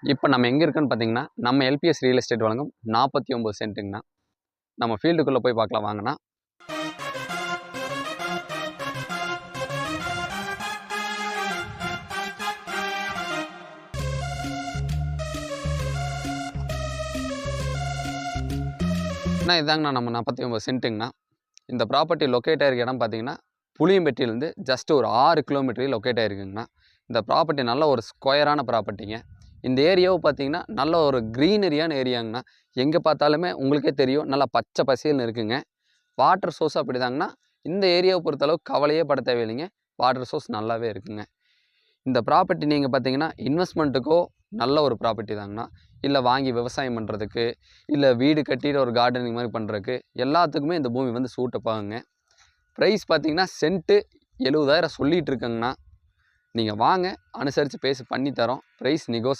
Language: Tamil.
இப்போ நம்ம எங்கே இருக்குன்னு பார்த்தீங்கன்னா, நம்ம எல்பிஎஸ் ரியல் எஸ்டேட் வழங்கும் 49 சென்ட்டுங்கண்ணா. நம்ம ஃபீல்டுக்குள்ளே போய் பார்க்கலாம் வாங்கண்ணா. இதாங்கண்ணா நம்ம 49 சென்ட்டுங்கண்ணா. இந்த ப்ராப்பர்ட்டி லொக்கேட் ஆகிருக்க இடம் பார்த்தீங்கன்னா, புளியம்பட்டியிலேருந்து ஜஸ்ட் ஒரு 6 கிலோமீட்டர் லொக்கேட் ஆகிருக்குங்கண்ணா. இந்த ப்ராப்பர்ட்டி நல்ல ஒரு ஸ்கொயரான ப்ராப்பர்ட்டிங்க. இந்த ஏரியாவை பார்த்தீங்கன்னா நல்ல ஒரு க்ரீனரியான ஏரியாங்கண்ணா. எங்கே பார்த்தாலுமே உங்களுக்கே தெரியும் நல்லா பச்சை பசேல்னு இருக்குங்க. வாட்டர் சோர்ஸ் அப்படிதாங்கண்ணா. இந்த ஏரியாவை பொறுத்தளவுக்கு கவலையே பட தேவையில்லைங்க. வாட்டர் சோர்ஸ் நல்லாவே இருக்குங்க. இந்த ப்ராப்பர்ட்டி நீங்கள் பார்த்தீங்கன்னா இன்வெஸ்ட்மெண்ட்டுக்கோ நல்ல ஒரு ப்ராப்பர்ட்டி தாங்கண்ணா. இல்லை வாங்கி விவசாயம் பண்ணுறதுக்கு, இல்லை வீடு கட்டிட்டு ஒரு கார்டனிங் மாதிரி பண்ணுறதுக்கு எல்லாத்துக்குமே இந்த பூமி வந்து சூட்டப்பாகுங்க. ப்ரைஸ் பார்த்தீங்கன்னா சென்ட்டு 70,000 சொல்லிகிட்டு இருக்கேங்கண்ணா. நீங்கள் வாங்க, அனுசரித்து பேசி பண்ணித்தரோம். Price negotiable.